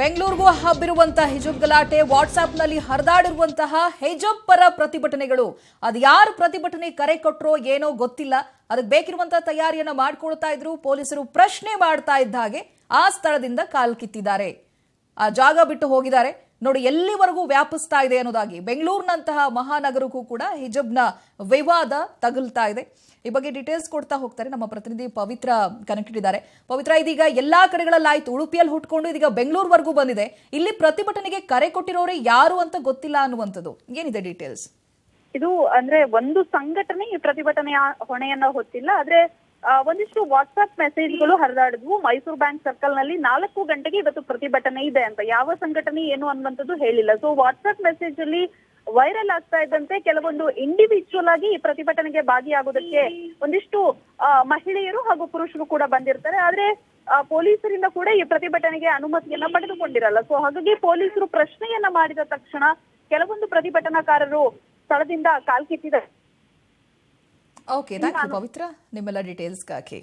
ಬೆಂಗಳೂರಿಗೂ ಹಬ್ಬಿರುವಂತಹ hijab ಗಲಾಟೆ, ವಾಟ್ಸ್ಆಪ್ನಲ್ಲಿ ಹರಿದಾಡಿರುವಂತಹ hijab ಪರ ಪ್ರತಿಭಟನೆಗಳು. ಅದು ಯಾರು ಪ್ರತಿಭಟನೆ ಕರೆ ಕೊಟ್ಟರೋ ಏನೋ ಗೊತ್ತಿಲ್ಲ. ಅದಕ್ಕೆ ಬೇಕಿರುವಂತಹ ತಯಾರಿಯನ್ನ ಮಾಡ್ಕೊಳ್ತಾ ಇದ್ರು. ಪೊಲೀಸರು ಪ್ರಶ್ನೆ ಮಾಡ್ತಾ ಇದ್ದ ಹಾಗೆ ಆ ಸ್ಥಳದಿಂದ ಕಾಲ್ ಕಿತ್ತಿದ್ದಾರೆ, ಆ ಜಾಗ ಬಿಟ್ಟು ಹೋಗಿದ್ದಾರೆ. ನೋಡಿ ಎಲ್ಲಿವರೆಗೂ ವ್ಯಾಪಿಸ್ತಾ ಇದೆ ಅನ್ನೋದಾಗಿ. ಬೆಂಗಳೂರಿನಂತಹ ಮಹಾನಗರಕ್ಕೂ ಕೂಡ ಹಿಜಬ್ನ ವಿವಾದ ತಗುಲ್ತಾ ಇದೆ. ಈ ಬಗ್ಗೆ ಡೀಟೇಲ್ಸ್ ಕೊಡ್ತಾ ಹೋಗ್ತಾರೆ ನಮ್ಮ ಪ್ರತಿನಿಧಿ ಪವಿತ್ರ ಕನೆಕ್ಟೆಡ್ ಇದ್ದಾರೆ. ಪವಿತ್ರ, ಇದೀಗ ಎಲ್ಲಾ ಕಡೆಗಳಲ್ಲಾಯ್ತು, ಉಡುಪಿಯಲ್ಲಿ ಹುಟ್ಕೊಂಡು ಇದೀಗ ಬೆಂಗಳೂರುವರೆಗೂ ಬಂದಿದೆ. ಇಲ್ಲಿ ಪ್ರತಿಭಟನೆಗೆ ಕರೆ ಕೊಟ್ಟಿರೋರೇ ಯಾರು ಅಂತ ಗೊತ್ತಿಲ್ಲ ಅನ್ನುವಂಥದ್ದು ಏನಿದೆ ಡೀಟೇಲ್ಸ್? ಇದು ಅಂದ್ರೆ ಒಂದು ಸಂಘಟನೆ ಈ ಪ್ರತಿಭಟನೆಯ ಹೊಣೆಯನ್ನ ಹೊತ್ತಿಲ್ಲ. ಆದ್ರೆ ಒಂದಿಷ್ಟು ವಾಟ್ಸ್ಆಪ್ ಮೆಸೇಜ್ಗಳು ಹರಿದಾಡಿದ್ವು. ಮೈಸೂರು ಬ್ಯಾಂಕ್ ಸರ್ಕಲ್ ನಲ್ಲಿ 4 ಗಂಟೆಗೆ ಇವತ್ತು ಪ್ರತಿಭಟನೆ ಇದೆ ಅಂತ. ಯಾವ ಸಂಘಟನೆ ಏನು ಅನ್ನುವಂಥದ್ದು ಹೇಳಿಲ್ಲ. ಸೊ ವಾಟ್ಸ್ಆಪ್ ಮೆಸೇಜ್ ಅಲ್ಲಿ ವೈರಲ್ ಆಗ್ತಾ ಇದ್ದಂತೆ ಕೆಲವೊಂದು ಇಂಡಿವಿಜುವಲ್ ಆಗಿ ಈ ಪ್ರತಿಭಟನೆಗೆ ಭಾಗಿಯಾಗೋದಕ್ಕೆ ಒಂದಿಷ್ಟು ಮಹಿಳೆಯರು ಹಾಗೂ ಪುರುಷರು ಕೂಡ ಬಂದಿರ್ತಾರೆ. ಆದ್ರೆ ಪೊಲೀಸರಿಂದ ಕೂಡ ಈ ಪ್ರತಿಭಟನೆಗೆ ಅನುಮತಿಯನ್ನ ಪಡೆದುಕೊಂಡಿರಲ್ಲ. ಸೊ ಹಾಗಾಗಿ ಪೊಲೀಸರು ಪ್ರಶ್ನೆಯನ್ನ ಮಾಡಿದ ತಕ್ಷಣ ಕೆಲವೊಂದು ಪ್ರತಿಭಟನಾಕಾರರು ಸ್ಥಳದಿಂದ ಕಾಲ್ಕಿತ್ತಿದ್ದಾರೆ. ಓಕೆ, ಥ್ಯಾಂಕ್ ಯು ಪವಿತ್ರ ನಿಮ್ಮೆಲ್ಲ ಡೀಟೇಲ್ಸ್ಗಾಗಿ.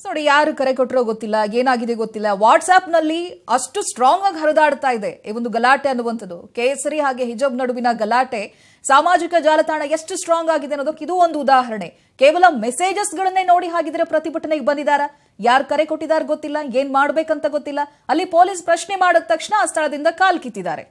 ನೋಡಿ, ಯಾರು ಕರೆ ಕೊಟ್ಟರೋ ಗೊತ್ತಿಲ್ಲ, ಏನಾಗಿದೆ ಗೊತ್ತಿಲ್ಲ. ವಾಟ್ಸ್ಆಪ್ ನಲ್ಲಿ ಅಷ್ಟು ಸ್ಟ್ರಾಂಗ್ ಆಗಿ ಹರಿದಾಡ್ತಾ ಇದೆ ಈ ಒಂದು ಗಲಾಟೆ ಅನ್ನುವಂಥದ್ದು. ಕೇಸರಿ ಹಾಗೆ ಹಿಜಬ್ ನಡುವಿನ ಗಲಾಟೆ ಸಾಮಾಜಿಕ ಜಾಲತಾಣ ಎಷ್ಟು ಸ್ಟ್ರಾಂಗ್ ಆಗಿದೆ ಅನ್ನೋದಕ್ಕೆ ಇದು ಒಂದು ಉದಾಹರಣೆ. ಕೇವಲ ಮೆಸೇಜಸ್ ಗಳನ್ನೇ ನೋಡಿ ಹಾಗಿದ್ರೆ ಪ್ರತಿಭಟನೆಗೆ ಬಂದಿದ್ದಾರಾ? ಯಾರು ಕರೆ ಕೊಟ್ಟಿದ್ದಾರೆ ಗೊತ್ತಿಲ್ಲ, ಏನ್ ಮಾಡ್ಬೇಕಂತ ಗೊತ್ತಿಲ್ಲ. ಅಲ್ಲಿ ಪೊಲೀಸ್ ಪ್ರಶ್ನೆ ಮಾಡಿದ ತಕ್ಷಣ ಆ ಸ್ಥಳದಿಂದ ಕಾಲ್ ಕಿತ್ತಿದ್ದಾರೆ.